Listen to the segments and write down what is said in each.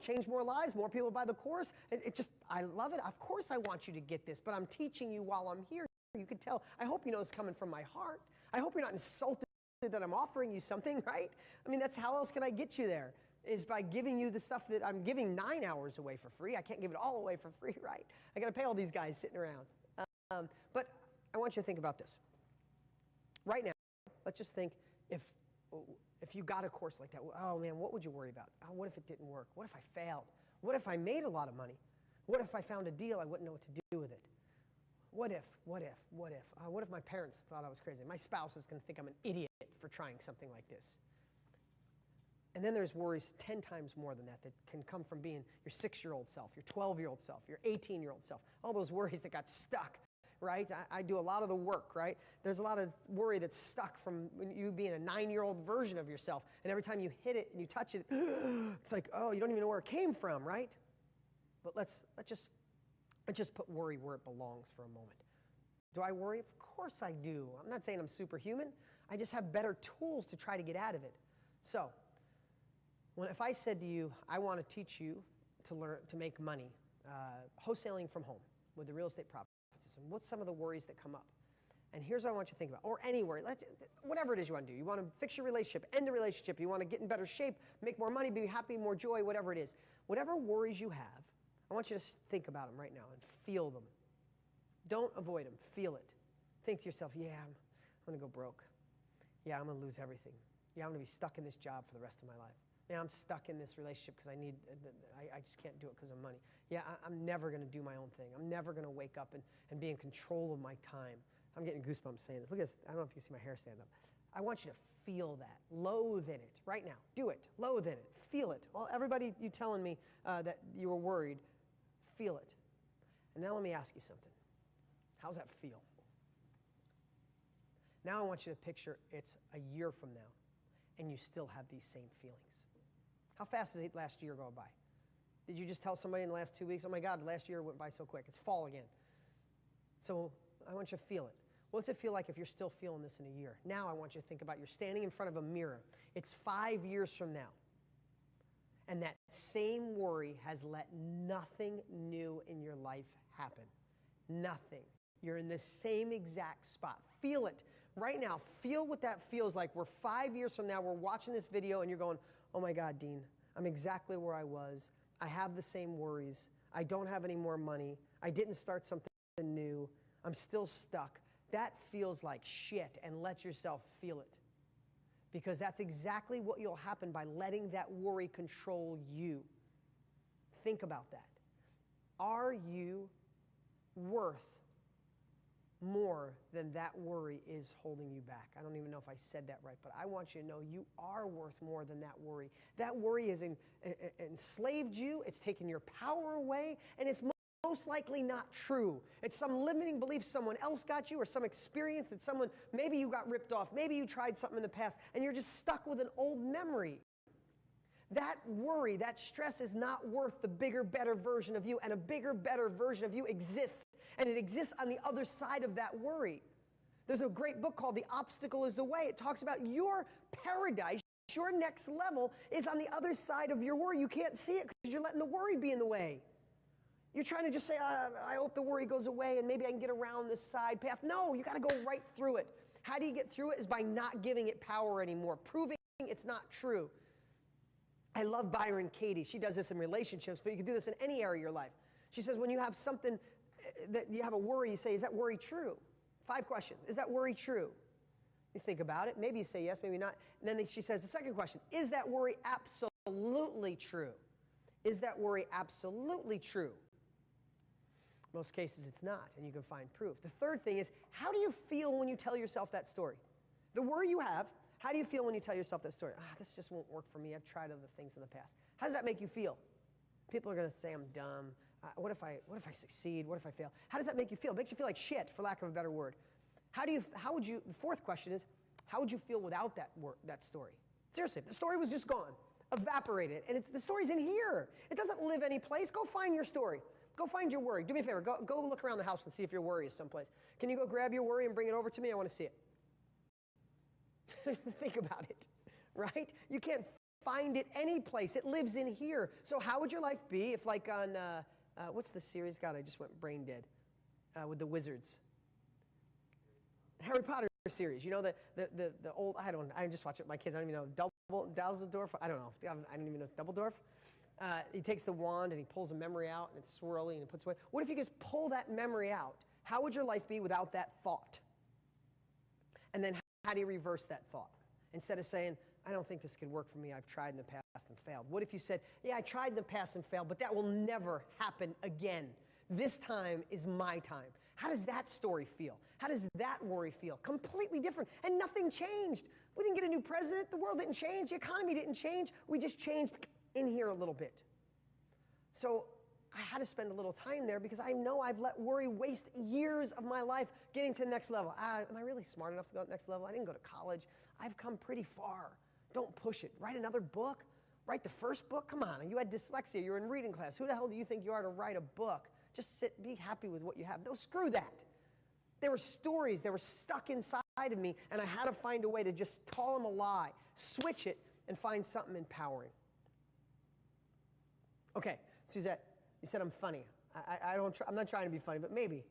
change more lives, more people buy the course. I love it. Of course I want you to get this, but I'm teaching you while I'm here. You can tell, I hope you know it's coming from my heart. I hope you're not insulted that I'm offering you something, right? I mean, that's how else can I get you there? Is by giving you the stuff that I'm giving 9 hours away for free. I can't give it all away for free, right? I got to pay all these guys sitting around. But I want you to think about this. Right now, let's just think if you got a course like that, oh man, what would you worry about? Oh, what if it didn't work? What if I failed? What if I made a lot of money? What if I found a deal I wouldn't know what to do with it? What if? What if my parents thought I was crazy? My spouse is going to think I'm an idiot for trying something like this. And then there's worries 10 times more than that can come from being your 6-year-old self, your 12-year-old self, your 18-year-old self, all those worries that got stuck, right? I do a lot of the work, right? There's a lot of worry that's stuck from you being a 9-year-old version of yourself. And every time you hit it and you touch it, it's like, oh, you don't even know where it came from, right? But let's just put worry where it belongs for a moment. Do I worry? Of course I do. I'm not saying I'm superhuman. I just have better tools to try to get out of it. So, if I said to you, I want to teach you to learn to make money, wholesaling from home with the real estate profit system, what's some of the worries that come up? And here's what I want you to think about, or anywhere, whatever it is you want to do. You want to fix your relationship, end the relationship, you want to get in better shape, make more money, be happy, more joy, whatever it is. Whatever worries you have, I want you to think about them right now and feel them. Don't avoid them. Feel it. Think to yourself, yeah, I'm going to go broke. Yeah, I'm going to lose everything. Yeah, I'm going to be stuck in this job for the rest of my life. Yeah, I'm stuck in this relationship because I just can't do it because of money. Yeah, I'm never going to do my own thing. I'm never going to wake up and be in control of my time. I'm getting goosebumps saying this. Look at this. I don't know if you can see my hair stand up. I want you to feel that. Loathe in it right now. Do it. Loathe in it. Feel it. Well, everybody, you telling me that you were worried, feel it. And now let me ask you something. How's that feel? Now I want you to picture it's a year from now, and you still have these same feelings. How fast did last year go by? Did you just tell somebody in the last 2 weeks, oh my God, last year went by so quick. It's fall again. So I want you to feel it. What's it feel like if you're still feeling this in a year? Now I want you to think about you're standing in front of a mirror. It's 5 years from now. And that same worry has let nothing new in your life happen. Nothing. You're in the same exact spot. Feel it. Right now, feel what that feels like. We're 5 years from now, we're watching this video and you're going, oh my God, Dean, I'm exactly where I was. I have the same worries. I don't have any more money. I didn't start something new. I'm still stuck. That feels like shit, and let yourself feel it. Because that's exactly what will happen by letting that worry control you. Think about that. Are you worth more than that worry is holding you back? I don't even know if I said that right, but I want you to know you are worth more than that worry. That worry has enslaved you, it's taken your power away, and it's most likely not true. It's some limiting belief someone else got you, or some experience that maybe you got ripped off, maybe you tried something in the past, and you're just stuck with an old memory. That worry, that stress is not worth the bigger, better version of you, and a bigger, better version of you exists. And it exists on the other side of that worry. There's a great book called The Obstacle is the Way. It talks about your paradise, your next level is on the other side of your worry. You can't see it because you're letting the worry be in the way. You're trying to just say, I hope the worry goes away and maybe I can get around this side path. No, you got to go right through it. How do you get through it? Is by not giving it power anymore, proving it's not true. I love Byron Katie. She does this in relationships, but you can do this in any area of your life. She says when you have something that you have a worry, you say, is that worry true? 5 questions. Is that worry true? You think about it. Maybe you say yes, maybe not. And then she says the second question, is that worry absolutely true? Is that worry absolutely true? Most cases it's not, and you can find proof. The third thing is, how do you feel when you tell yourself that story? The worry you have, how do you feel when you tell yourself that story? This just won't work for me. I've tried other things in the past. How does that make you feel? People are going to say I'm dumb. What if I succeed? What if I fail? How does that make you feel? It makes you feel like shit, for lack of a better word. The fourth question is, how would you feel without that story? Seriously, the story was just gone, evaporated, and the story's in here. It doesn't live any place. Go find your story. Go find your worry. Do me a favor. Go look around the house and see if your worry is someplace. Can you go grab your worry and bring it over to me? I want to see it. Think about it, right? You can't find it any place. It lives in here. So how would your life be if, like on, what's the series? God, I just went brain dead with the wizards. Harry Potter series. You know, the old, I just watch it with my kids. I don't even know. Dumbledore, I don't know. I don't even know. Dumbledore. He takes the wand and he pulls a memory out and it's swirly and it puts away. What if you just pull that memory out? How would your life be without that thought? And then how do you reverse that thought? Instead of saying, I don't think this could work for me. I've tried in the past and failed. What if you said, yeah, I tried in the past and failed, but that will never happen again. This time is my time. How does that story feel? How does that worry feel? Completely different. And nothing changed. We didn't get a new president. The world didn't change. The economy didn't change. We just changed in here a little bit. So I had to spend a little time there because I know I've let worry waste years of my life getting to the next level. Am I really smart enough to go to the next level? I didn't go to college. I've come pretty far. Don't push it. Write another book. Write the first book. Come on. You had dyslexia. You were in reading class. Who the hell do you think you are to write a book? Just sit, be happy with what you have. No, screw that. There were stories that were stuck inside of me, and I had to find a way to just call them a lie, switch it, and find something empowering. Okay, Suzette, you said I'm funny. I'm not trying to be funny, but maybe.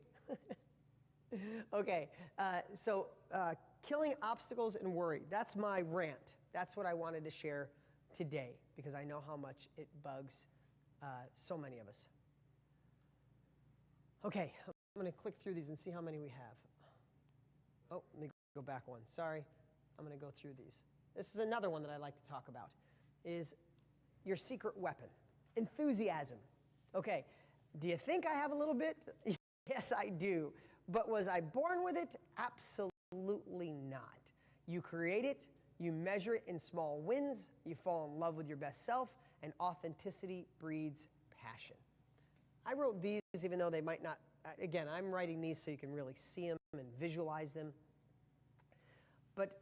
Okay, killing obstacles and worry. That's my rant. That's what I wanted to share today because I know how much it bugs so many of us. Okay, I'm going to click through these and see how many we have. Oh, let me go back one. Sorry, I'm going to go through these. This is another one that I like to talk about, is your secret weapon, enthusiasm. Okay, do you think I have a little bit? Yes, I do. But was I born with it? Absolutely not. You create it, you measure it in small wins, you fall in love with your best self, and authenticity breeds passion. I wrote these even though they might not, again, I'm writing these so you can really see them and visualize them. But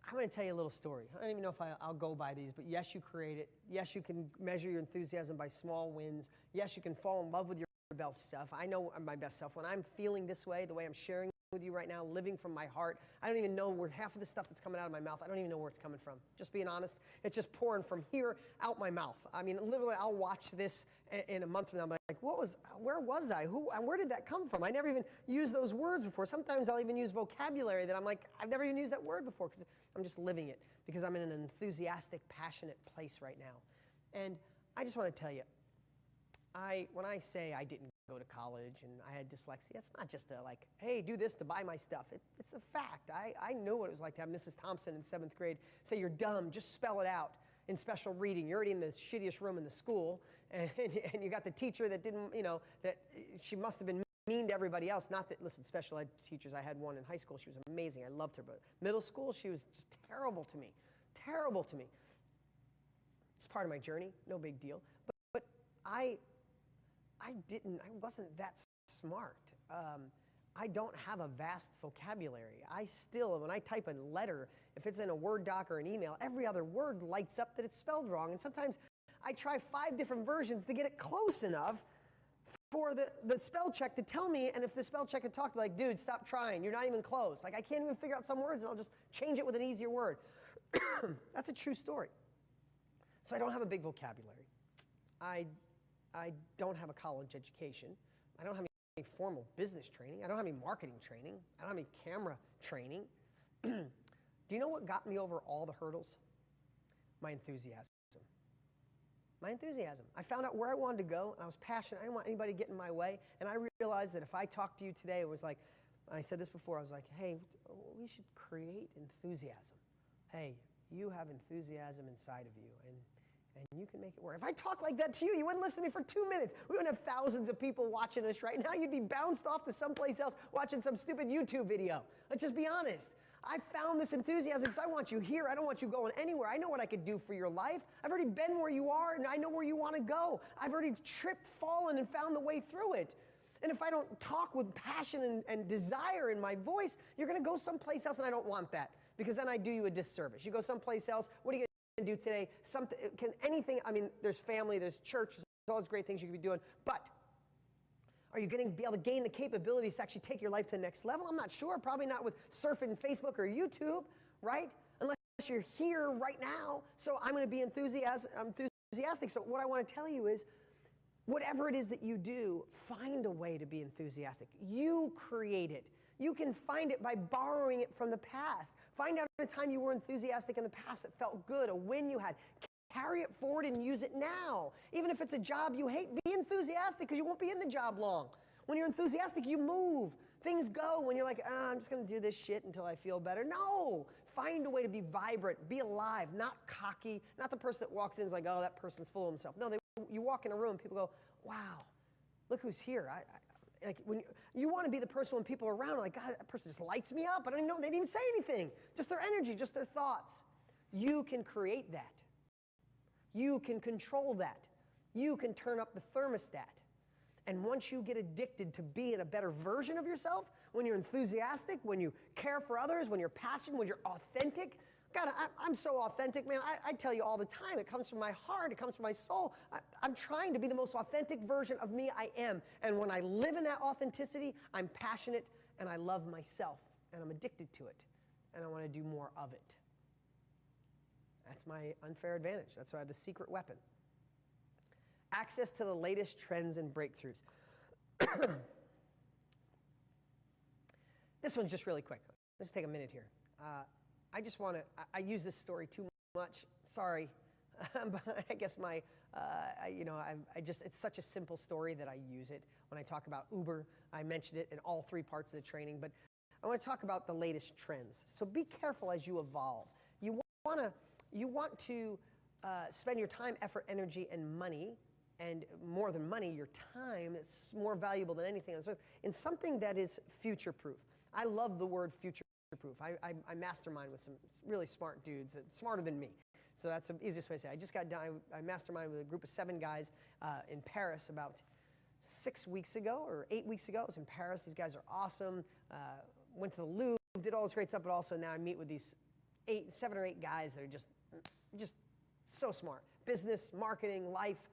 I'm going to tell you a little story. I don't even know if I'll go by these, but yes, you create it. Yes, you can measure your enthusiasm by small wins. Yes, you can fall in love with your best self. I know my best self. When I'm feeling this way, the way I'm sharing with you right now, living from my heart, I don't even know where half of the stuff that's coming out of my mouth, I don't even know where it's coming from. Just being honest, it's just pouring from here out my mouth. I mean, literally, I'll watch this in a month from now. I'm like, where was I? Where did that come from? I never even used those words before. Sometimes I'll even use vocabulary that I'm like, I've never even used that word before because I'm just living it because I'm in an enthusiastic, passionate place right now. And I just want to tell you, when I say I didn't go to college and I had dyslexia, it's not just a like, hey, do this to buy my stuff. It's a fact. I knew what it was like to have Mrs. Thompson in 7th grade say, you're dumb, just spell it out in special reading. You're already in the shittiest room in the school, and you got the teacher that didn't, that she must have been mean to everybody else. Not that, listen, special ed teachers, I had one in high school. She was amazing. I loved her. But middle school, she was just terrible to me. Terrible to me. It's part of my journey. No big deal. But I wasn't that smart. I don't have a vast vocabulary. I still, when I type a letter, if it's in a Word doc or an email, every other word lights up that it's spelled wrong. And sometimes I try 5 different versions to get it close enough for the spell check to tell me, and if the spell check had talked, like, dude, stop trying. You're not even close. Like, I can't even figure out some words, and I'll just change it with an easier word. That's a true story. So I don't have a big vocabulary. I don't have a college education. I don't have any formal business training. I don't have any marketing training. I don't have any camera training. Do you know what got me over all the hurdles? My enthusiasm. My enthusiasm. I found out where I wanted to go, and I was passionate. I didn't want anybody to get in my way, and I realized that if I talked to you today, it was like, I said this before, I was like, hey, we should create enthusiasm. Hey, you have enthusiasm inside of you, and you can make it work. If I talk like that to you, you wouldn't listen to me for 2 minutes. We wouldn't have thousands of people watching us right now. You'd be bounced off to someplace else watching some stupid YouTube video. Let's just be honest. I found this enthusiasm because I want you here. I don't want you going anywhere. I know what I could do for your life. I've already been where you are, and I know where you want to go. I've already tripped, fallen, and found the way through it. And if I don't talk with passion and desire in my voice, you're going to go someplace else, and I don't want that because then I do you a disservice. You go someplace else, what are you going to do today? Anything, I mean, there's family, there's church, there's all those great things you could be doing, but are you going to be able to gain the capabilities to actually take your life to the next level? I'm not sure. Probably not with surfing Facebook or YouTube, right? Unless unless you're here right now. So I'm going to be enthusiastic. So what I want to tell you is, whatever it is that you do, find a way to be enthusiastic. You create it. You can find it by borrowing it from the past. Find out a time you were enthusiastic in the past that felt good, a win you had. Carry it forward and use it now. Even if it's a job you hate, be enthusiastic because you won't be in the job long. When you're enthusiastic, you move. Things go when you're like, I'm just going to do this shit until I feel better. No. Find a way to be vibrant, be alive, not cocky, not the person that walks in and is like, oh, that person's full of himself. No, you walk in a room, people go, wow, look who's here. Like when you want to be the person when people are around, like, God, that person just lights me up. I don't even know, they didn't even say anything. Just their energy, just their thoughts. You can create that. You can control that. You can turn up the thermostat. And once you get addicted to being a better version of yourself, when you're enthusiastic, when you care for others, when you're passionate, when you're authentic, God, I'm so authentic, man. I tell you all the time, it comes from my heart, it comes from my soul. I'm trying to be the most authentic version of me I am. And when I live in that authenticity, I'm passionate and I love myself and I'm addicted to it. And I want to do more of it. That's my unfair advantage. That's why I have the secret weapon. Access to the latest trends and breakthroughs. This one's just really quick. Let's take a minute here. I just want to, I use this story too much. Sorry. But I guess it's such a simple story that I use it when I talk about Uber. I mentioned it in all 3 parts of the training, but I want to talk about the latest trends. So be careful as you evolve. You want to spend your time, effort, energy, and money, and more than money, your time, it's more valuable than anything else, in something that is future-proof. I love the word future-proof. I mastermind with some really smart dudes, smarter than me. So that's the easiest way to say it. I just got done, I masterminded with a group of 7 guys in Paris about 6 weeks ago or 8 weeks ago. I was in Paris. These guys are awesome. Went to the Louvre, did all this great stuff, but also now I meet with these 7 or 8 guys that are just so smart. Business, marketing, life,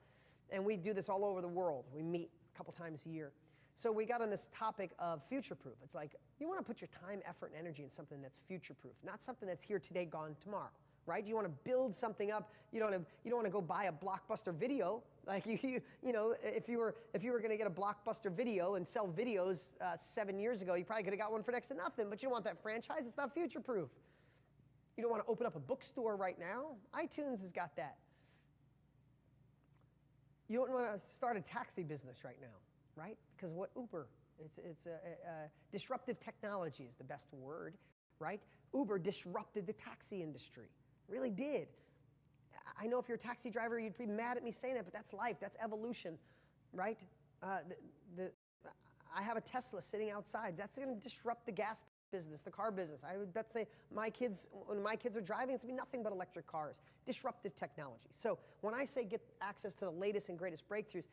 and we do this all over the world. We meet a couple times a year. So we got on this topic of future-proof. It's like, you want to put your time, effort, and energy in something that's future-proof, not something that's here today, gone tomorrow, right? You want to build something up. You don't want to go buy a Blockbuster video. Like if you were going to get a Blockbuster video and sell videos 7 years ago, you probably could have got one for next to nothing. But you don't want that franchise. It's not future-proof. You don't want to open up a bookstore right now. iTunes has got that. You don't want to start a taxi business right now, right? Because what Uber, it's disruptive technology is the best word, right? Uber disrupted the taxi industry, really did. I know if you're a taxi driver, you'd be mad at me saying that, but that's life, that's evolution, right? I have a Tesla sitting outside. That's going to disrupt the gas business, the car business. I would bet say when my kids are driving, it's going to be nothing but electric cars. Disruptive technology. So when I say get access to the latest and greatest breakthroughs,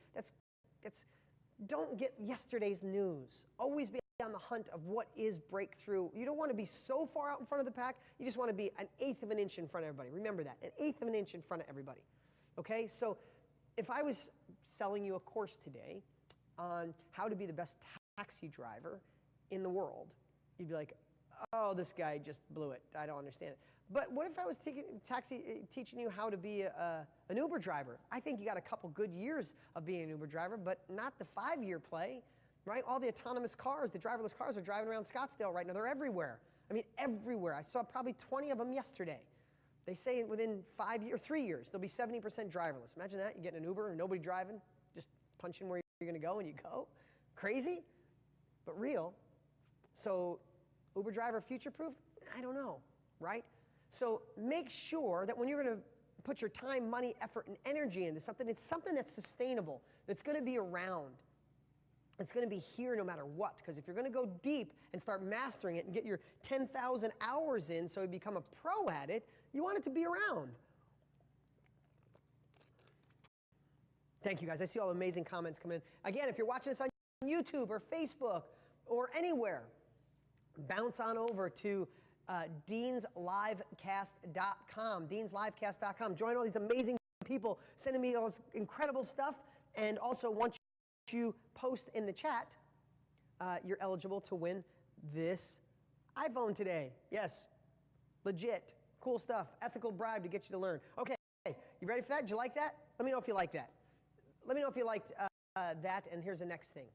don't get yesterday's news. Always be on the hunt of what is breakthrough. You don't want to be so far out in front of the pack. You just want to be 1/8 of an inch in front of everybody. Remember that, 1/8 of an inch in front of everybody. Okay, so if I was selling you a course today on how to be the best taxi driver in the world, you'd be like, oh, this guy just blew it. I don't understand it. But what if I was teaching you how to be an Uber driver? I think you got a couple good years of being an Uber driver, but not the 5-year play, right? All the autonomous cars, the driverless cars are driving around Scottsdale right now. They're everywhere. I mean, everywhere. I saw probably 20 of them yesterday. They say within 3 years, they'll be 70% driverless. Imagine that. You get in an Uber and nobody driving, just punch in where you're going to go and you go. Crazy, but real. So Uber driver future-proof? I don't know, right? So make sure that when you're going to put your time, money, effort, and energy into something, it's something that's sustainable, that's going to be around. It's going to be here no matter what. Because if you're going to go deep and start mastering it and get your 10,000 hours in so you become a pro at it, you want it to be around. Thank you, guys. I see all the amazing comments coming in. Again, if you're watching this on YouTube or Facebook or anywhere, bounce on over to DeansLivecast.com, DeansLivecast.com. Join all these amazing people sending me all this incredible stuff. And also, once you post in the chat, you're eligible to win this iPhone today. Yes, legit. Cool stuff. Ethical bribe to get you to learn. Okay, you ready for that? Did you like that? Let me know if you like that. Let me know if you liked that, and here's the next thing.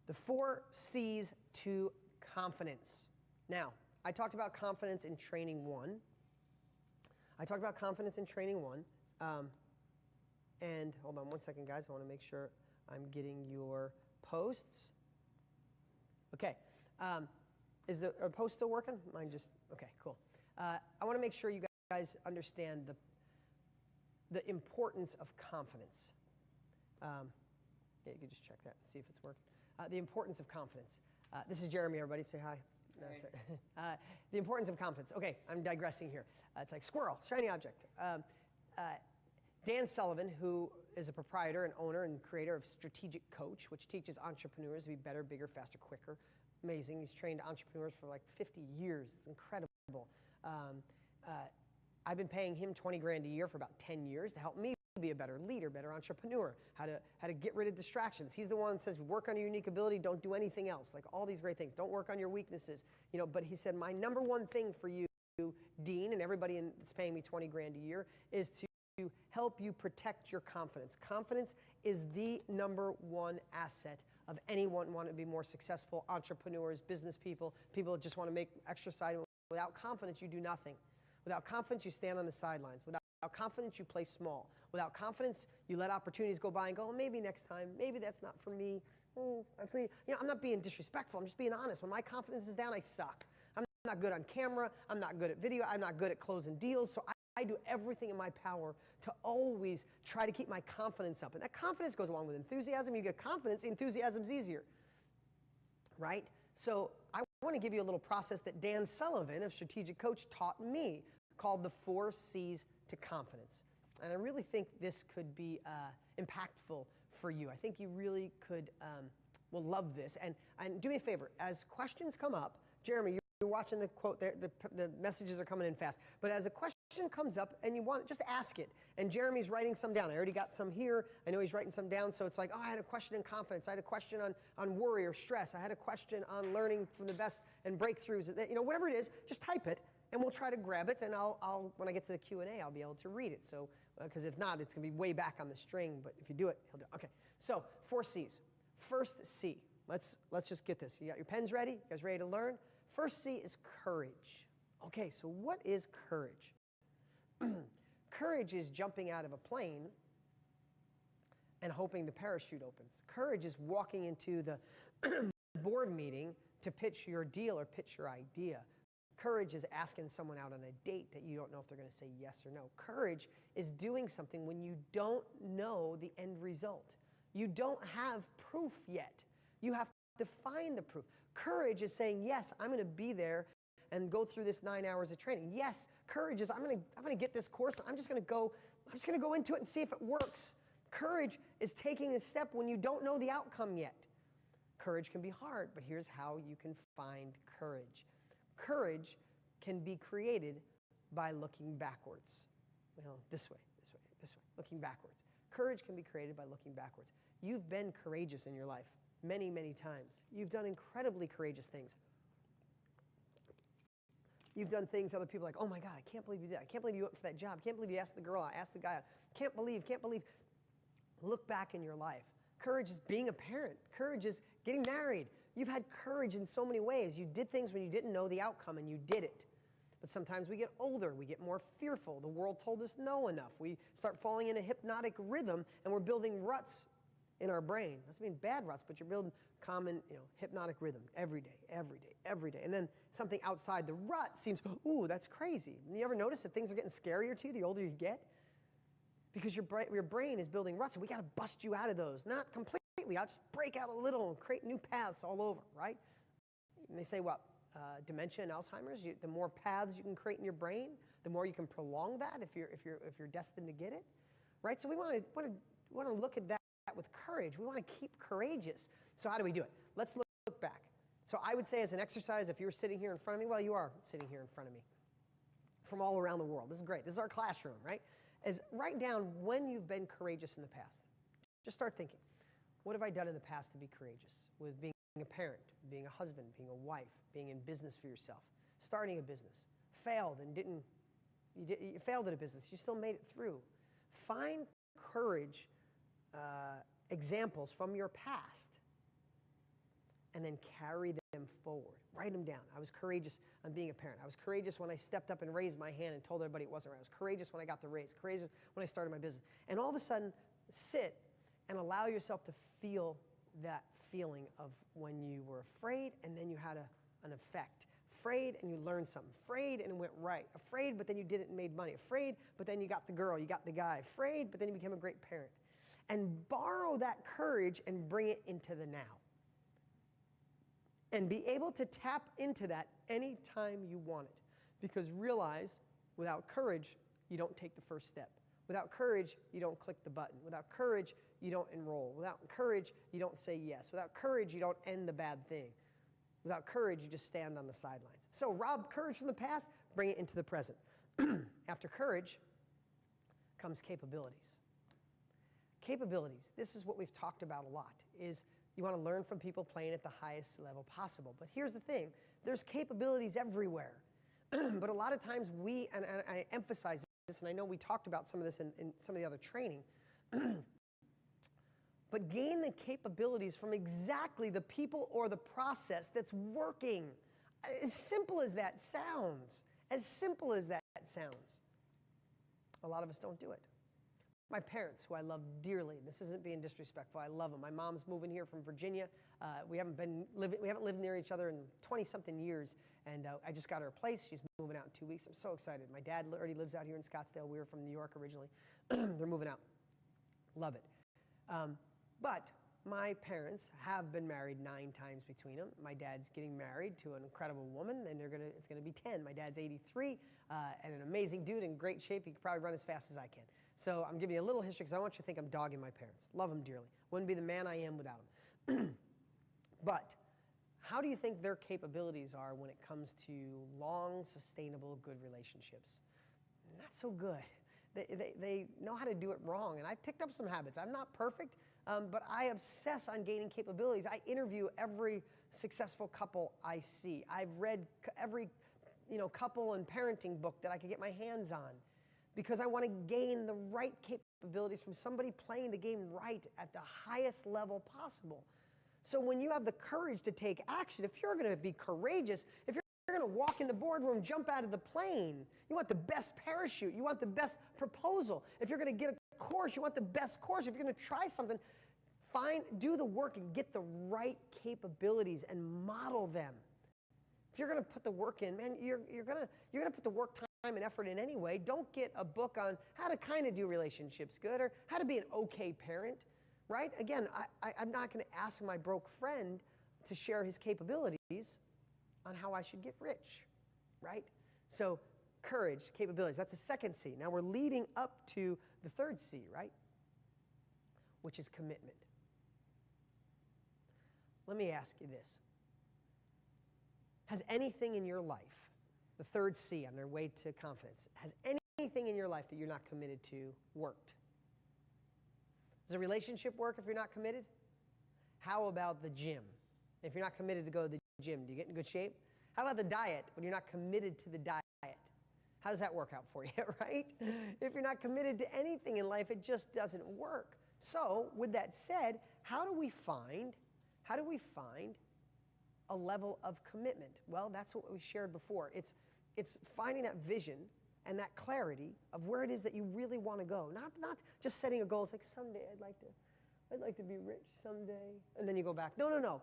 The 4 C's to confidence. Now, I talked about confidence in training 1. And hold on one second, guys. I want to make sure I'm getting your posts. Okay. Is the post still working? Mine just, okay, cool. I want to make sure you guys understand the importance of confidence. Yeah, you can just check that and see if it's working. The importance of confidence. This is Jeremy, everybody. Say hi. No, right. The importance of confidence. Okay, I'm digressing here. It's like squirrel, shiny object. Dan Sullivan, who is a proprietor and owner and creator of Strategic Coach, which teaches entrepreneurs to be better, bigger, faster, quicker. Amazing. He's trained entrepreneurs for like 50 years. It's incredible. I've been paying him 20 grand a year for about 10 years to help me be a better leader, better entrepreneur, how to get rid of distractions. He's the one that says, work on your unique ability, don't do anything else. Like all these great things. Don't work on your weaknesses. You know, but he said, my number one thing for you, Dean, and everybody that's paying me 20 grand a year, is to help you protect your confidence. Confidence is the number one asset of anyone want to be more successful, entrepreneurs, business people, people that just want to make extra side. Without confidence, you do nothing. Without confidence, you stand on the sidelines. Without confidence, you play small. Without confidence, you let opportunities go by and go, oh, maybe next time, maybe that's not for me. I'm not being disrespectful. I'm just being honest. When my confidence is down, I suck. I'm not good on camera. I'm not good at video. I'm not good at closing deals. So I do everything in my power to always try to keep my confidence up. And that confidence goes along with enthusiasm. You get confidence, enthusiasm's easier, right? So I want to give you a little process that Dan Sullivan of Strategic Coach taught me called the 4 C's to confidence. And I really think this could be impactful for you. I think you really will love this. And do me a favor, as questions come up, Jeremy, you're watching the quote, the messages are coming in fast. But as a question comes up and you want it, just ask it. And Jeremy's writing some down. I already got some here. I know he's writing some down. So it's like, oh, I had a question in confidence. I had a question on worry or stress. I had a question on learning from the best and breakthroughs. You know, whatever it is, just type it. And we'll try to grab it, and I'll when I get to the Q&A, I'll be able to read it. So, because if not, it's going to be way back on the string. But if you do it, he'll do it. Okay. So 4 C's. First C. Let's just get this. You got your pens ready? You guys ready to learn? First C is courage. Okay. So what is courage? Courage is jumping out of a plane and hoping the parachute opens. Courage is walking into the board meeting to pitch your deal or pitch your idea. Courage is asking someone out on a date that you don't know if they're going to say yes or no. Courage is doing something when you don't know the end result. You don't have proof yet. You have to find the proof. Courage is saying, yes, I'm going to be there and go through this 9 hours of training. Yes, courage is I'm going to get this course. I'm just going to go into it and see if it works. Courage is taking a step when you don't know the outcome yet. Courage can be hard, but here's how you can find courage. Courage can be created by looking backwards. Well, this way, looking backwards. Courage can be created by looking backwards. You've been courageous in your life many, many times. You've done incredibly courageous things. You've done things other people are like, oh my God, I can't believe you did. I can't believe you went for that job. I can't believe you asked the girl out, asked the guy out. Can't believe. Look back in your life. Courage is being a parent. Courage is getting married. You've had courage in so many ways. You did things when you didn't know the outcome and you did it. But sometimes we get older, we get more fearful. The world told us no enough. We start falling in a hypnotic rhythm and we're building ruts in our brain. Doesn't mean bad ruts, but you're building common, hypnotic rhythm every day. And then something outside the rut seems, ooh, that's crazy. And you ever notice that things are getting scarier to you the older you get? Because your brain is building ruts and we got to bust you out of those. Not completely. I'll just break out a little and create new paths all over, right? And they say what? Dementia and Alzheimer's, the more paths you can create in your brain, the more you can prolong that if you're destined to get it, right? So we want to look at that with courage. We want to keep courageous. So how do we do it? Let's look back. So I would say as an exercise, if you were sitting here in front of me, well, you are sitting here in front of me from all around the world. This is great. This is our classroom, right? Write down when you've been courageous in the past. Just start thinking. What have I done in the past to be courageous? With being a parent, being a husband, being a wife, being in business for yourself, starting a business, failed and you failed at a business, you still made it through. Find courage examples from your past and then carry them forward. Write them down. I was courageous on being a parent. I was courageous when I stepped up and raised my hand and told everybody it wasn't right. I was courageous when I got the raise. Courageous when I started my business. And all of a sudden, sit and allow yourself to feel that feeling of when you were afraid and then you had an effect. Afraid and you learned something. Afraid and it went right. Afraid, but then you did it and made money. Afraid, but then you got the girl, you got the guy. Afraid, but then you became a great parent. And borrow that courage and bring it into the now. And be able to tap into that anytime you want it. Because realize, without courage, you don't take the first step. Without courage, you don't click the button. Without courage, you don't enroll. Without courage, you don't say yes. Without courage, you don't end the bad thing. Without courage, you just stand on the sidelines. So rob courage from the past, bring it into the present. After courage comes capabilities. Capabilities, this is what we've talked about a lot, is you want to learn from people playing at the highest level possible. But here's the thing, there's capabilities everywhere. But a lot of times we, and I emphasize this, and I know we talked about some of this in some of the other training, but gain the capabilities from exactly the people or the process that's working. As simple as that sounds. As simple as that sounds. A lot of us don't do it. My parents, who I love dearly, this isn't being disrespectful, I love them. My mom's moving here from Virginia. We haven't lived near each other in 20-something years, and I just got her a place. She's moving out in 2 weeks. I'm so excited. My dad already lives out here in Scottsdale. We were from New York originally. They're moving out. Love it. But my parents have been married 9 times between them. My dad's getting married to an incredible woman, and it's going to be 10. My dad's 83 and an amazing dude in great shape. He could probably run as fast as I can. So I'm giving you a little history because I want you to think I'm dogging my parents. Love them dearly. Wouldn't be the man I am without them. But how do you think their capabilities are when it comes to long, sustainable, good relationships? Not so good. They know how to do it wrong. And I picked up some habits. I'm not perfect, but I obsess on gaining capabilities. I interview every successful couple I see. I've read every couple and parenting book that I could get my hands on, because I want to gain the right capabilities from somebody playing the game right at the highest level possible. So when you have the courage to take action, if you're going to be courageous, if you're going to walk in the boardroom, jump out of the plane, you want the best parachute, you want the best proposal. If you're going to get a course, you want the best course. If you're going to try something, do the work and get the right capabilities and model them. If you're going to put the work in, man, you're going to put the work, time, and effort in anyway. Don't get a book on how to kind of do relationships good or how to be an okay parent, right? Again, I'm not going to ask my broke friend to share his capabilities on how I should get rich, right? So courage, capabilities, that's the second C. Now we're leading up to the third C, right? Which is commitment. Let me ask you this. Has anything in your life, the third C on their way to confidence, has anything in your life that you're not committed to worked? Does a relationship work if you're not committed? How about the gym? If you're not committed to go to the gym, do you get in good shape? How about the diet when you're not committed to the diet? How does that work out for you, right? If you're not committed to anything in life, it just doesn't work. So, with that said, how do we find a level of commitment? Well, that's what we shared before. It's finding that vision and that clarity of where it is that you really want to go. Not just setting a goal. It's like, someday I'd like to be rich someday. And then you go back. No.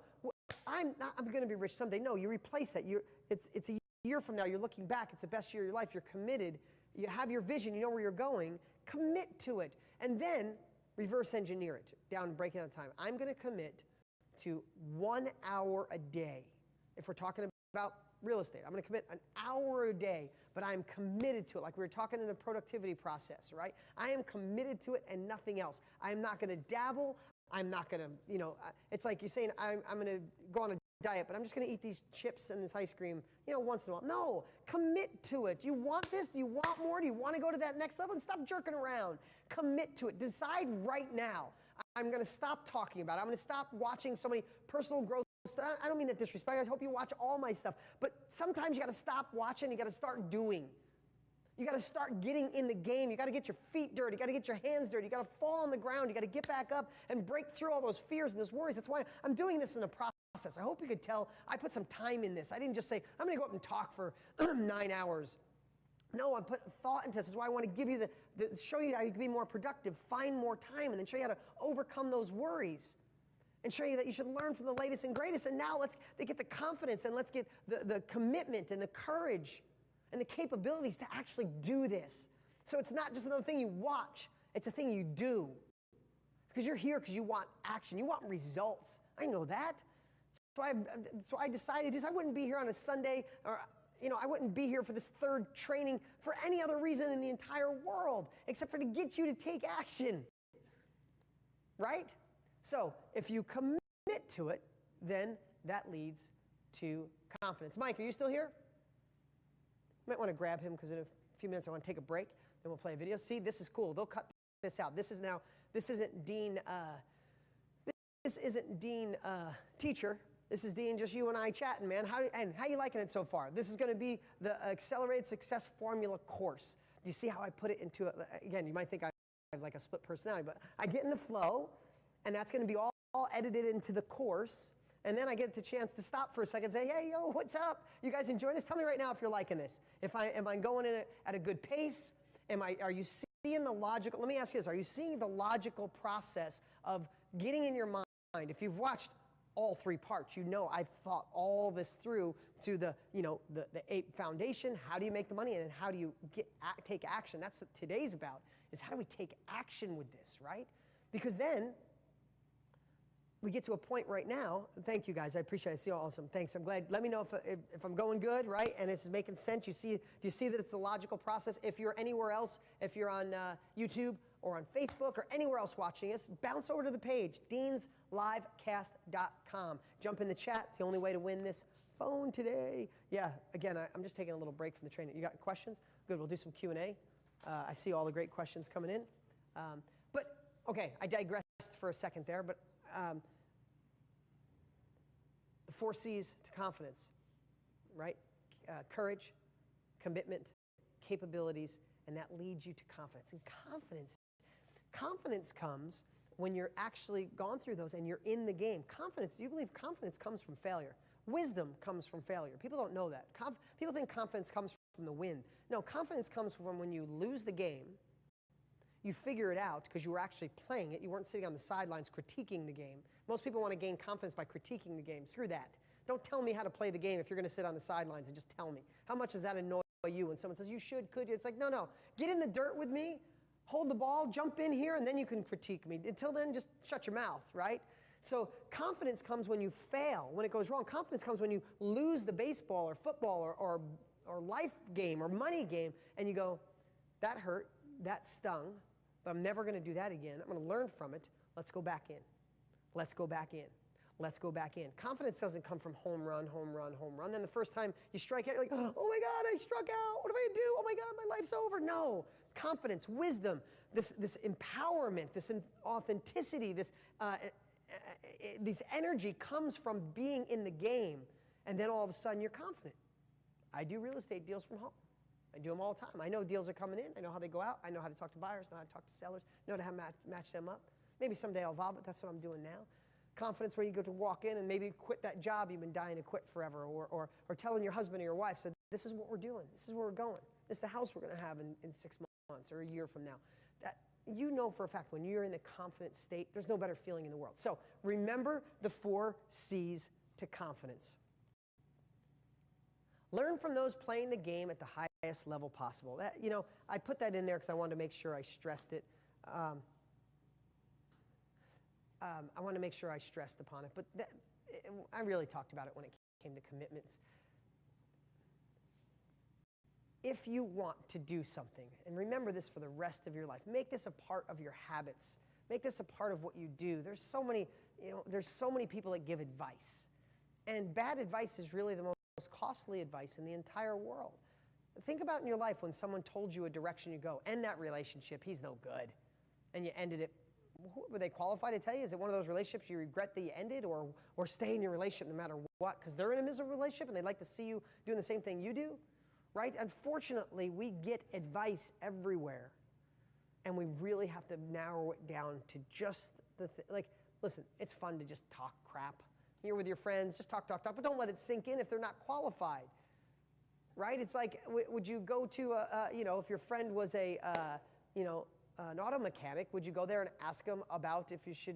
I'm going to be rich someday. No, you replace that. It's a year from now. You're looking back. It's the best year of your life. You're committed. You have your vision. You know where you're going. Commit to it. And then reverse engineer it down, break it down time. I'm going to commit to 1 hour a day. If we're talking about real estate, I'm going to commit an hour a day, but I'm committed to it. Like we were talking in the productivity process, right? I am committed to it and nothing else. I'm not going to dabble. I'm not going to, it's like you're saying, I'm going to go on a diet, but I'm just going to eat these chips and this ice cream, once in a while. No, commit to it. Do you want this? Do you want more? Do you want to go to that next level? And stop jerking around. Commit to it. Decide right now. I'm going to stop talking about it. I'm going to stop watching so many personal growth I don't mean that disrespect. I hope you watch all my stuff. But sometimes you got to stop watching. You got to start doing. You got to start getting in the game. You got to get your feet dirty. You got to get your hands dirty. You got to fall on the ground. You got to get back up and break through all those fears and those worries. That's why I'm doing this in a process. I hope you could tell I put some time in this. I didn't just say, I'm going to go up and talk for 9 hours. No, I put thought into this. That's why I want to give you show you how you can be more productive, find more time, and then show you how to overcome those worries. And show you that you should learn from the latest and greatest. And now let's get the confidence and let's get the commitment and the courage and the capabilities to actually do this. So it's not just another thing you watch. It's a thing you do. Because you're here because you want action. You want results. I know that. So I decided I wouldn't be here on a Sunday, or I wouldn't be here for this third training for any other reason in the entire world except for to get you to take action. Right? So if you commit to it, then that leads to confidence. Mike, are you still here? You might want to grab him because in a few minutes I want to take a break. Then we'll play a video. See, this is cool. They'll cut this out. This isn't Dean. This isn't Dean teacher. This is Dean, just you and I chatting, man. How you liking it so far? This is going to be the Accelerated Success Formula course. Do you see how I put it into again, you might think I have like a split personality, but I get in the flow. And that's going to be all edited into the course. And then I get the chance to stop for a second and say, hey, yo, what's up? You guys enjoying this? Tell me right now if you're liking this. Am I going in at a good pace? Are you seeing the logical, let me ask you this, are you seeing the logical process of getting in your mind? If you've watched all 3 parts, I've thought all this through to the 8 foundation. How do you make the money? And how do you take action? That's what today's about, is how do we take action with this, right? Because then, we get to a point right now. Thank you guys. I appreciate it. I see you all awesome. Thanks. I'm glad. Let me know if I'm going good, right? And it's making sense. Do you see that it's the logical process? If you're anywhere else, if you're on YouTube or on Facebook or anywhere else watching us, bounce over to the page, deanslivecast.com. Jump in the chat. It's the only way to win this phone today. Yeah, again, I'm just taking a little break from the training. You got questions? Good. We'll do some Q&A. I see all the great questions coming in. Okay, I digressed for a second there, but the 4 C's to confidence, right? Courage, commitment, capabilities, and that leads you to confidence. And confidence comes when you're actually gone through those and you're in the game. Confidence, do you believe confidence comes from failure? Wisdom comes from failure. People don't know that. People think confidence comes from the win. No, confidence comes from when you lose the game. You figure it out because you were actually playing it. You weren't sitting on the sidelines critiquing the game. Most people want to gain confidence by critiquing the game. Screw that. Don't tell me how to play the game if you're going to sit on the sidelines and just tell me. How much does that annoy you when someone says, you should, could you? It's like, no. Get in the dirt with me, hold the ball, jump in here, and then you can critique me. Until then, just shut your mouth, right? So confidence comes when you fail, when it goes wrong. Confidence comes when you lose the baseball or football or life game or money game, and you go, that hurt, that stung, but I'm never going to do that again. I'm going to learn from it. Let's go back in. Let's go back in. Let's go back in. Confidence doesn't come from home run, home run, home run. Then the first time you strike out, you're like, oh my God, I struck out. What am I going to do? Oh my God, my life's over. No. Confidence, wisdom, this empowerment, this authenticity, this energy comes from being in the game. And then all of a sudden you're confident. I do real estate deals from home. I do them all the time. I know deals are coming in. I know how they go out. I know how to talk to buyers, know how to talk to sellers, know how to match them up. Maybe someday I'll evolve, but that's what I'm doing now. Confidence where you go to walk in and maybe quit that job you've been dying to quit forever, or telling your husband or your wife, so this is what we're doing. This is where we're going. This is the house we're going to have in 6 months or a year from now. That, you know for a fact when you're in the confident state, there's no better feeling in the world. So remember the 4 C's to confidence. Learn from those playing the game at the highest level possible. That, I put that in there because I wanted to make sure I stressed it. I want to make sure I stressed upon it. But I really talked about it when it came to commitments. If you want to do something, and remember this for the rest of your life, make this a part of your habits. Make this a part of what you do. There's so many people that give advice. And bad advice is really the most costly advice in the entire world. Think about in your life when someone told you a direction you go, end that relationship, he's no good. And you ended it were they qualified to tell you? Is it one of those relationships you regret that you ended, or stay in your relationship no matter what? Because they're in a miserable relationship and they'd like to see you doing the same thing you do, right? Unfortunately, we get advice everywhere, and we really have to narrow it down to just like, listen, it's fun to just talk crap. You're with your friends, just talk, but don't let it sink in if they're not qualified, right? It's like, would you go to, if your friend was an auto mechanic, would you go there and ask them about if you should,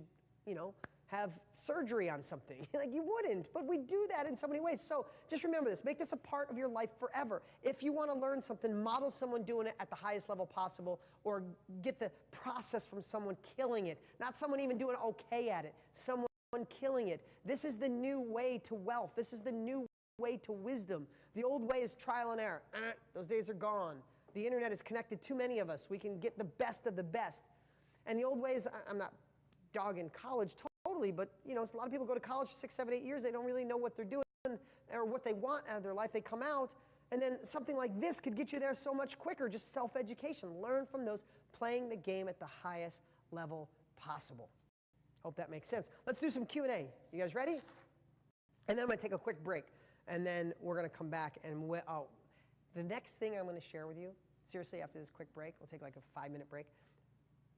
have surgery on something? Like, you wouldn't, but we do that in so many ways. So just remember this, make this a part of your life forever. If you want to learn something, model someone doing it at the highest level possible, or get the process from someone killing it, not someone even doing okay at it, someone killing it. This is the new way to wealth. This is the new way to wisdom. The old way is trial and error. Those days are gone. The internet has connected too many of us. We can get the best of the best. And the old way is, I'm not dogging college totally, but a lot of people go to college for 6, 7, 8 years. They don't really know what they're doing or what they want out of their life. They come out, and then something like this could get you there so much quicker. Just self-education. Learn from those playing the game at the highest level possible. Hope that makes sense. Let's do some Q&A. You guys ready? And then I'm going to take a quick break, and then we're going to come back and the next thing I'm going to share with you, seriously, after this quick break, we'll take like a 5-minute break,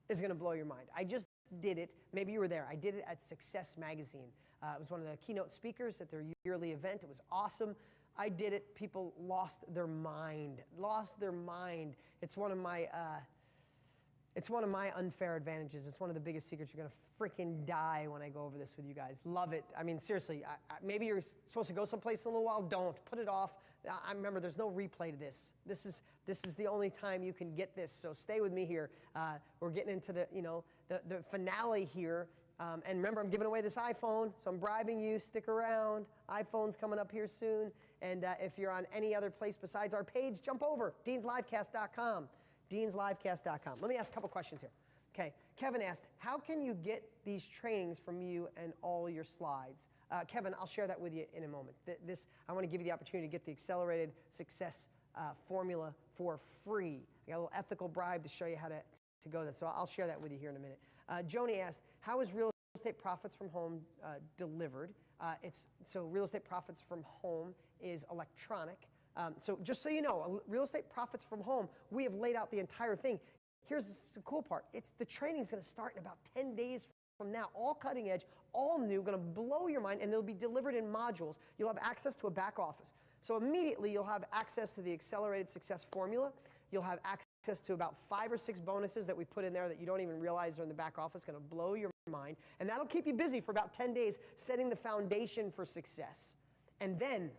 is going to blow your mind. I just did it. Maybe you were there. I did it at Success Magazine. It was one of the keynote speakers at their yearly event. It was awesome. I did it. People lost their mind. It's one of my unfair advantages. It's one of the biggest secrets. You're going to freaking die when I go over this with you guys. Love it. I mean, seriously, maybe you're supposed to go someplace in a little while. Don't. Put it off. I remember there's no replay to this. This is the only time you can get this. So stay with me here. We're getting into the finale here. And remember, I'm giving away this iPhone, so I'm bribing you. Stick around. iPhone's coming up here soon. And if you're on any other place besides our page, jump over. DeansLivecast.com. DeansLivecast.com. Let me ask a couple questions here. Okay, Kevin asked, how can you get these trainings from you and all your slides? Kevin, I'll share that with you in a moment. I want to give you the opportunity to get the Accelerated Success Formula for free. I got a little ethical bribe to show you how to go there. So I'll share that with you here in a minute. Joni asked, how is Real Estate Profits from Home delivered? So Real Estate Profits from Home is electronic. So just so you know, Real Estate Profits from Home, we have laid out the entire thing. Here's the cool part. The training's going to start in about 10 days from now, all cutting edge, all new, going to blow your mind, and they'll be delivered in modules. You'll have access to a back office. So immediately you'll have access to the Accelerated Success Formula. You'll have access to about 5 or 6 bonuses that we put in there that you don't even realize are in the back office, going to blow your mind. And that'll keep you busy for about 10 days, setting the foundation for success. And then,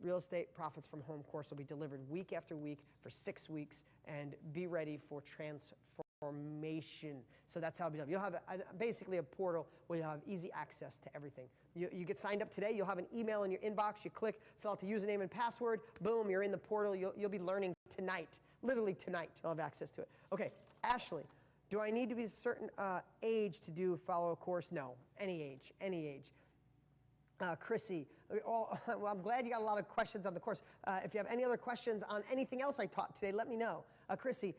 Real Estate Profits from Home course will be delivered week after week for 6 weeks, and be ready for transformation. So that's how it'll be done. You'll have basically a portal where you'll have easy access to everything. You get signed up today. You'll have an email in your inbox. You click, fill out the username and password. Boom, you're in the portal. You'll be learning tonight. Literally tonight, you'll have access to it. Okay, Ashley, do I need to be a certain age to follow a course? No, any age, any age. Chrissy, well, I'm glad you got a lot of questions on the course. If you have any other questions on anything else I taught today, let me know. Chrissy,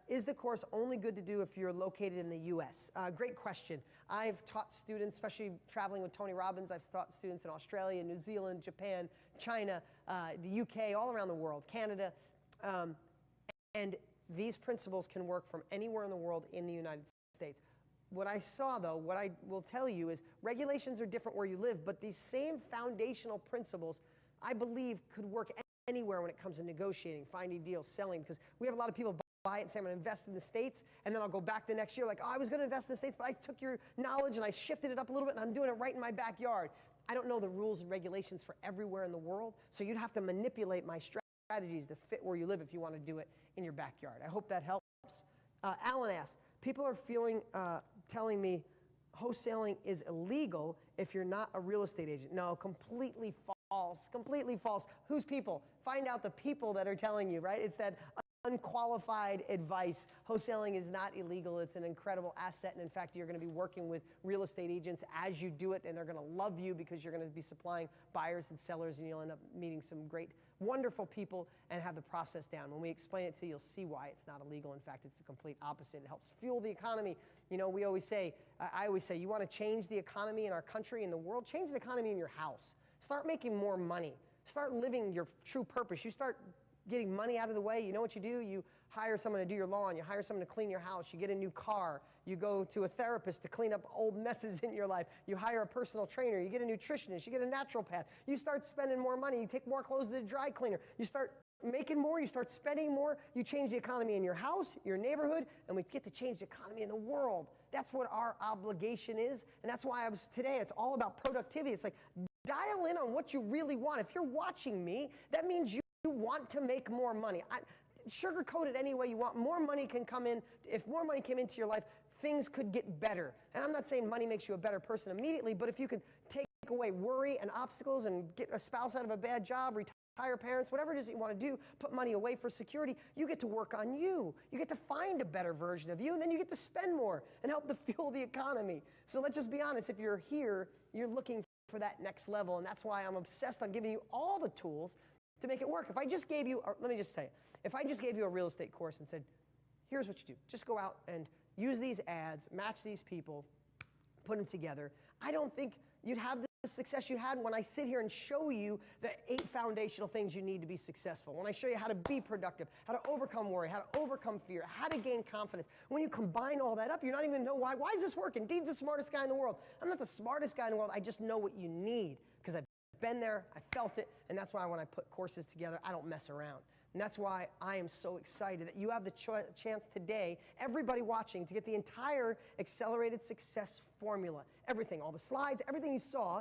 is the course only good to do if you're located in the U.S.? Great question. I've taught students, especially traveling with Tony Robbins, I've taught students in Australia, New Zealand, Japan, China, the U.K., all around the world, Canada. And these principles can work from anywhere in the world in the United States. What I saw, though, what I will tell you is regulations are different where you live, but these same foundational principles, I believe, could work anywhere when it comes to negotiating, finding deals, selling, because we have a lot of people buy it and say, I'm going to invest in the States, and then I'll go back the next year like, oh, I was going to invest in the States, but I took your knowledge and I shifted it up a little bit, and I'm doing it right in my backyard. I don't know the rules and regulations for everywhere in the world, so you'd have to manipulate my strategies to fit where you live if you want to do it in your backyard. I hope that helps. Alan asked, people are telling me wholesaling is illegal if you're not a real estate agent. No, completely false, completely false. Who's people? Find out the people that are telling you, right? It's that unqualified advice. Wholesaling is not illegal. It's an incredible asset. And in fact, you're going to be working with real estate agents as you do it, and they're going to love you because you're going to be supplying buyers and sellers, and you'll end up meeting some great wonderful people, and have the process down. When we explain it to you, you'll see why it's not illegal. In fact, it's the complete opposite. It helps fuel the economy. You know, I always say, you want to change the economy in our country and the world? Change the economy in your house. Start making more money. Start living your true purpose. You start getting money out of the way. You know what you do? You hire someone to do your lawn. You hire someone to clean your house. You get a new car. You go to a therapist to clean up old messes in your life. You hire a personal trainer. You get a nutritionist. You get a naturopath. You start spending more money. You take more clothes to the dry cleaner. You start making more. You start spending more. You change the economy in your house, your neighborhood, and we get to change the economy in the world. That's what our obligation is, and that's why today it's all about productivity. It's like, dial in on what you really want. If you're watching me, that means you want to make more money. Sugarcoat it any way you want. More money can come in. If more money came into your life, things could get better. And I'm not saying money makes you a better person immediately, but if you could take away worry and obstacles and get a spouse out of a bad job, retire parents, whatever it is that you want to do, put money away for security, you get to work on you. You get to find a better version of you, and then you get to spend more and help to fuel the economy. So let's just be honest. If you're here, you're looking for that next level, and that's why I'm obsessed on giving you all the tools to make it work. If I just gave you, let me just say, if I just gave you a real estate course and said, here's what you do. Just go out and use these ads, match these people, put them together. I don't think you'd have the success you had when I sit here and show you the 8 foundational things you need to be successful. When I show you how to be productive, how to overcome worry, how to overcome fear, how to gain confidence. When you combine all that up, you're not even going to know why. Why is this working? Dean's the smartest guy in the world. I'm not the smartest guy in the world. I just know what you need because I've been there, I felt it, and that's why when I put courses together, I don't mess around. And that's why I am so excited that you have the chance today, everybody watching, to get the entire Accelerated Success formula. Everything, all the slides, everything you saw,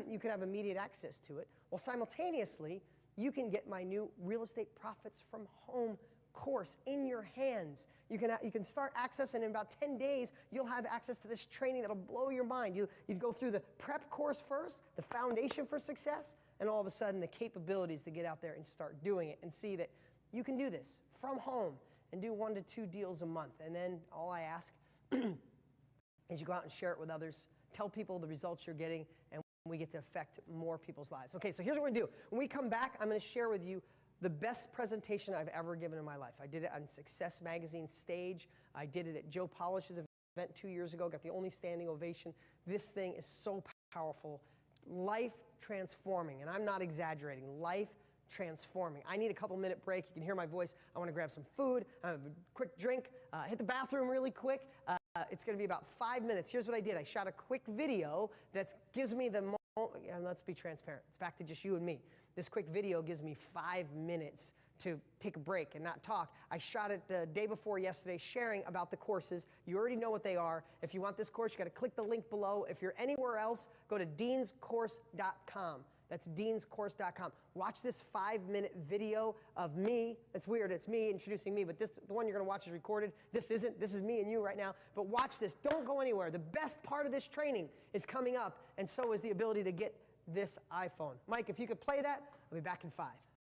you can have immediate access to it. Well, simultaneously, you can get my new Real Estate Profits from Home course in your hands. You can start accessing in about 10 days. You'll have access to this training that'll blow your mind. You'd go through the prep course first, the foundation for success, and all of a sudden the capabilities to get out there and start doing it and see that you can do this from home and do 1 to 2 deals a month. And then all I ask is you go out and share it with others, tell people the results you're getting, and we get to affect more people's lives. Okay, so here's what we're going to do. When we come back, I'm going to share with you the best presentation I've ever given in my life. I did it on Success Magazine stage. I did it at Joe Polish's event 2 years ago, got the only standing ovation. This thing is so powerful. Life transforming, and I'm not exaggerating, life transforming. I need a couple-minute break. You can hear my voice. I want to grab some food, have a quick drink, hit the bathroom really quick. It's going to be about 5 minutes. Here's what I did. I shot a quick video that gives me the moment, and let's be transparent. It's back to just you and me. This quick video gives me 5 minutes to take a break and not talk. I shot it the day before yesterday sharing about the courses. You already know what they are. If you want this course, you got to click the link below. If you're anywhere else, go to deanscourse.com. That's deanscourse.com. Watch this 5-minute video of me. It's weird. It's me introducing me, but the one you're going to watch is recorded. This isn't. This is me and you right now. But watch this. Don't go anywhere. The best part of this training is coming up, and so is the ability to get this iPhone. Mike, if you could play that, I'll be back in 5.